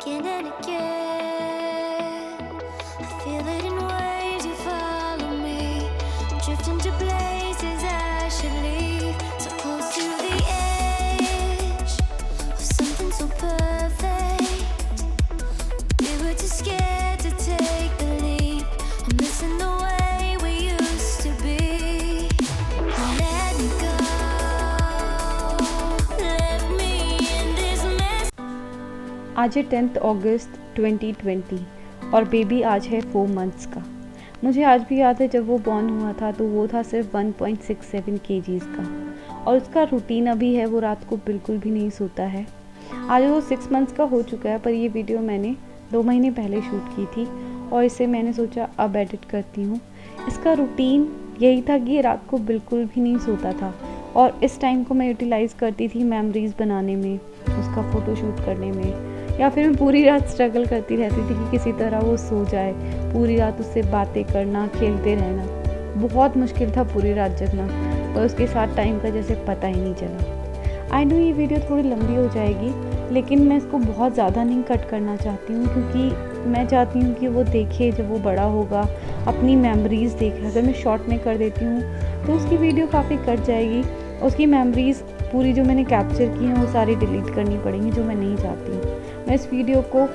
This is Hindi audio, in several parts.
again and again. I feel it in waves, you follow me, drifting to places I should leave, so close to the edge of something so perfect. We were too scared to take the leap. I'm missing the way we used to be. Let me go, left me in this mess. आज है 10 अगस्त 2020 और बेबी आज है 4 मंथ्स का। मुझे आज भी याद है जब वो बॉर्न हुआ था तो वो था सिर्फ 1.67 kgs का, और उसका रूटीन अभी है, वो रात को बिल्कुल भी नहीं सोता है। आज वो 6 मंथ्स का हो चुका है, पर ये वीडियो मैंने 2 महीने पहले शूट की थी और इसे मैंने सोचा अब एडिट करती हूँ। इसका रूटीन यही था कि ये रात को बिल्कुल भी नहीं सोता था, और इस टाइम को मैं यूटिलाइज़ करती थी मेमोरीज़ बनाने में, उसका फ़ोटोशूट करने में, या फिर मैं पूरी रात स्ट्रगल करती रहती थी कि किसी तरह वो सो जाए। पूरी रात उससे बातें करना, खेलते रहना, बहुत मुश्किल था पूरी रात जगना, और उसके साथ टाइम का जैसे पता ही नहीं चला। आई नो ये वीडियो थोड़ी लंबी हो जाएगी, लेकिन मैं इसको बहुत ज़्यादा नहीं कट करना चाहती हूँ, क्योंकि मैं चाहती हूँ कि वो देखे जब वो बड़ा होगा, अपनी मेमोरीज़ देखे। अगर मैं शॉर्ट में कर देती हूँ तो उसकी वीडियो काफ़ी कट जाएगी, उसकी मेमोरीज़ पूरी जो मैंने कैप्चर की हैं वो सारी डिलीट करनी पड़ेंगी, जो मैं नहीं चाहती हूँ। मैं इस वीडियो को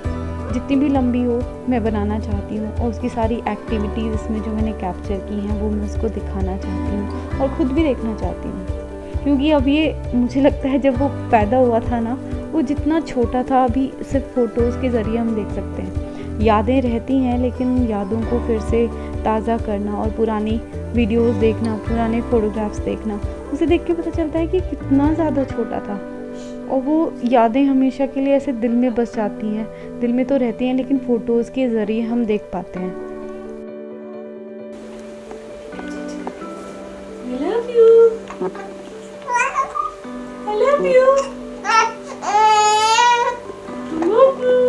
जितनी भी लंबी हो मैं बनाना चाहती हूँ, और उसकी सारी एक्टिविटीज़ इसमें जो मैंने कैप्चर की हैं वो मैं उसको दिखाना चाहती हूँ और ख़ुद भी देखना चाहती हूँ। क्योंकि अब ये मुझे लगता है जब वो पैदा हुआ था ना, वो जितना छोटा था, अभी सिर्फ फ़ोटोज़ के ज़रिए हम देख सकते हैं। यादें रहती हैं, लेकिन यादों को फिर से ताज़ा करना और पुरानी वीडियोज़ देखना, पुराने फ़ोटोग्राफ्स देखना, उसे देख के पता चलता है कि कितना ज़्यादा छोटा था। और वो यादें हमेशा के लिए ऐसे दिल में बस जाती हैं, दिल में तो रहती हैं, लेकिन फ़ोटोज़ के ज़रिए हम देख पाते हैं। I love you. I love you. I love you.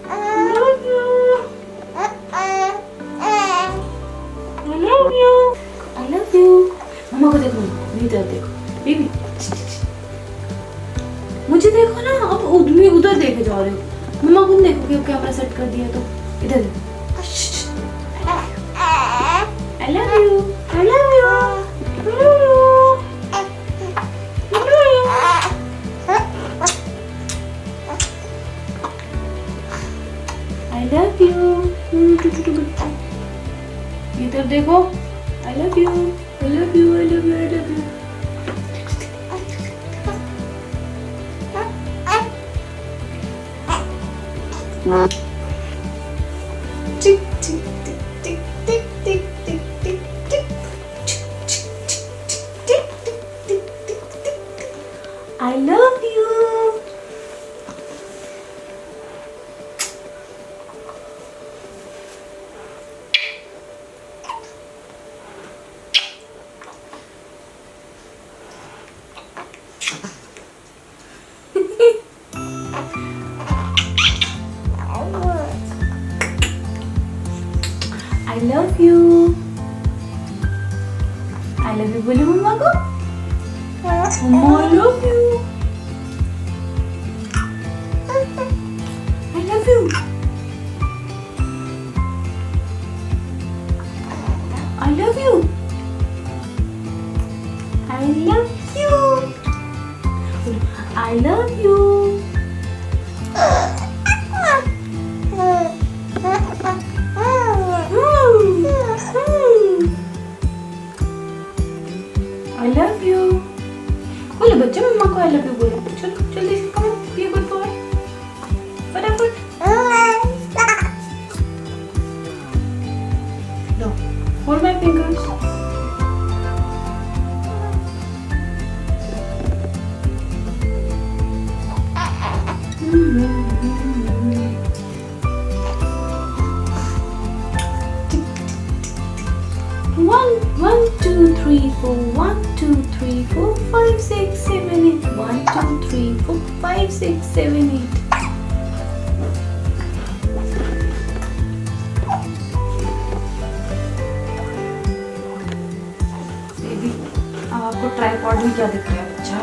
I love you. I love you. I love you. मम्मा को देखो, इधर देखो, बेबी। मुझे देखो ना, अब उधर देखे जा रहे हो। मम्मा को देखो कि कैमरा सेट कर दिया तो इधर देखो। I love you. I love you. I love you. I love you. I love you. इधर देखो। I love you. I love you. I love you. I love you. Tick tick tick tick tick tick tick tick tick. Tick tick tick tick tick. I love you. I love you. I love you बोलो मम्मा को। मम्मा I love you. I love you. I love you. I love you. I love you. I love you. बोलो बच्चे मम्मा को I love you बोलो। चलो जल्दी से करो, be a good boy. फटाफट। लो, hold my fingers. One, 2, 3, 4. 1, 2, 3, 4, 5, 6, 7, 8. 1, 2, 3, 4, 5, 6, 7, 8. Baby, अब आपको ट्राइपॉड में क्या दिख रहा है? अच्छा,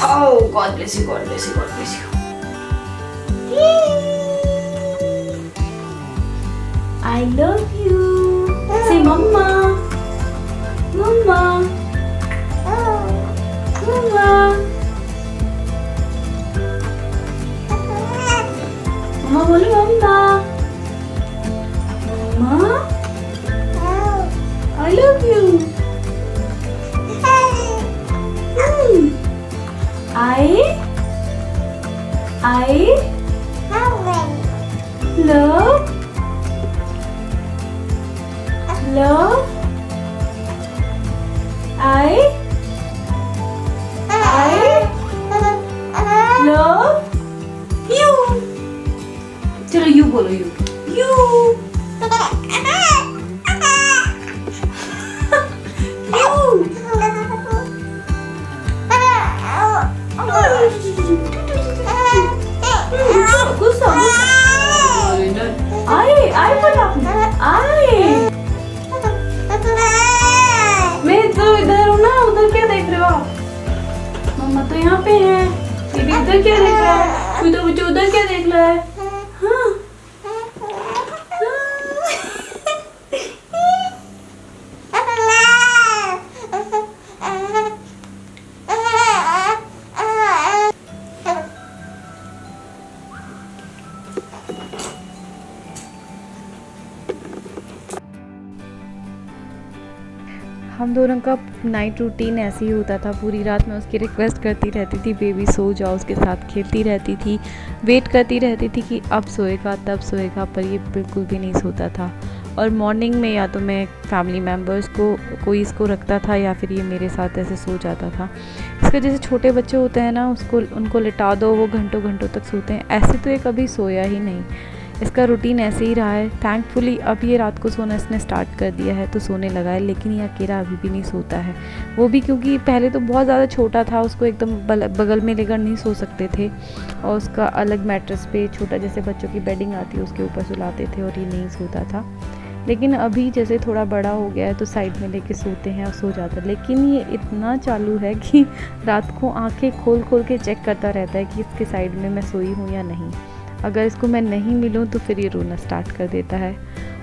Oh, God bless you, God bless you, God bless you. I love you. Say mama. Mama. Mama. Mama बोलो मम्मा. Mama. I love you. I love I love you. चलो यू बोलो यू. You. गुस्सा आई बोला मैं तो इधर हूँ ना, उधर क्या देख रहे हो आप? मम्मा तो यहाँ पे है, बेबी इधर क्या देख रहा है? कोई तो बच्चा उधर क्या देख रहा है? हाँ हम दोनों का नाइट रूटीन ऐसे ही होता था। पूरी रात मैं उसकी रिक्वेस्ट करती रहती थी बेबी सो जाओ, उसके साथ खेलती रहती थी, वेट करती रहती थी कि अब सोएगा तब सोएगा, पर ये बिल्कुल भी नहीं सोता था। और मॉर्निंग में या तो मैं फैमिली मेम्बर्स को कोई इसको रखता था या फिर ये मेरे साथ ऐसे सो जाता था। इसका जैसे छोटे बच्चे होते हैं ना, उनको लिटा दो, वो घंटों घंटों तक सोते हैं, ऐसे तो ये कभी सोया ही नहीं। इसका रूटीन ऐसे ही रहा है। थैंकफुली अब ये रात को सोना इसने स्टार्ट कर दिया है तो सोने लगा है, लेकिन ये अकेला अभी भी नहीं सोता है। वो भी क्योंकि पहले तो बहुत ज़्यादा छोटा था, उसको एकदम बगल में लेकर नहीं सो सकते थे और उसका अलग मैट्रेस पे छोटा जैसे बच्चों की बेडिंग आती है उसके ऊपर सुलाते थे और ये नहीं सोता था। लेकिन अभी जैसे थोड़ा बड़ा हो गया है तो साइड में लेके सोते हैं और सो जाता है। लेकिन ये इतना चालू है कि रात को आंखें खोल खोल के चेक करता रहता है कि इसके साइड में मैं सोई हूँ या नहीं। अगर इसको मैं नहीं मिलूँ तो फिर ये रोना स्टार्ट कर देता है।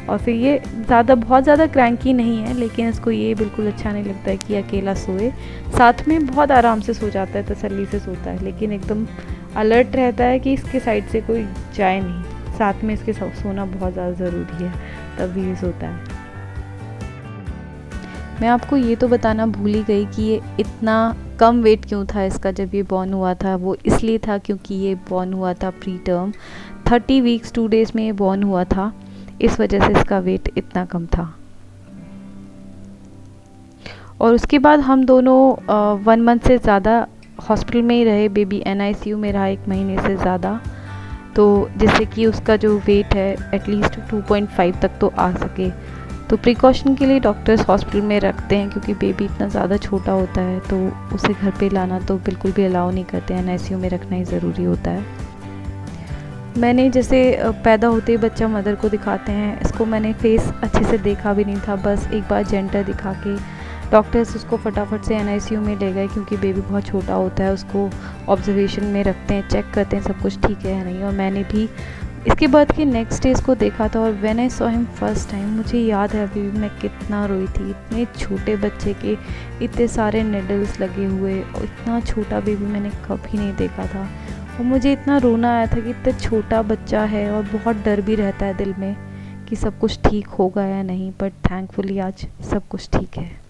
और फिर ये बहुत ज़्यादा क्रैंकी नहीं है, लेकिन इसको ये बिल्कुल अच्छा नहीं लगता है कि अकेला सोए। साथ में बहुत आराम से सो जाता है, तसल्ली से सोता है, लेकिन एकदम अलर्ट रहता है कि इसके साइड से कोई जाए नहीं। साथ में इसके सोना बहुत ज़्यादा ज़रूरी है, तभी ये सोता है। मैं आपको ये तो बताना भूल ही गई कि ये इतना कम वेट क्यों था इसका जब ये बॉर्न हुआ था। वो इसलिए था क्योंकि ये बॉर्न हुआ था प्री टर्म, 30 वीक्स 2 डेज़ में ये बॉर्न हुआ था, इस वजह से इसका वेट इतना कम था। और उसके बाद हम दोनों 1 मंथ से ज़्यादा हॉस्पिटल में ही रहे। बेबी NICU में रहा 1 महीने से ज़्यादा, तो जिससे कि उसका जो वेट है एटलीस्ट 2.5 तक तो आ सके। तो प्रिकॉशन के लिए डॉक्टर्स हॉस्पिटल में रखते हैं, क्योंकि बेबी इतना ज़्यादा छोटा होता है तो उसे घर पे लाना तो बिल्कुल भी अलाउ नहीं करते हैं, NICU में रखना ही ज़रूरी होता है। मैंने जैसे पैदा होते ही बच्चा मदर को दिखाते हैं, इसको मैंने फेस अच्छे से देखा भी नहीं था, बस एक बार जेंडर दिखा के डॉक्टर्स उसको फटाफट से NICU में ले गए, क्योंकि बेबी बहुत छोटा होता है, उसको ऑब्जर्वेशन में रखते हैं, चेक करते हैं सब कुछ ठीक है या नहीं। और मैंने भी इसके बाद के नेक्स्ट डे इसको देखा था, और when I saw him first time, मुझे याद है अभी भी मैं कितना रोई थी। इतने छोटे बच्चे के इतने सारे निडल्स लगे हुए और इतना छोटा बेबी मैंने कभी नहीं देखा था। और मुझे इतना रोना आया था कि इतना छोटा बच्चा है और बहुत डर भी रहता है दिल में कि सब कुछ ठीक होगा या नहीं, बट थैंकफुली आज सब कुछ ठीक है।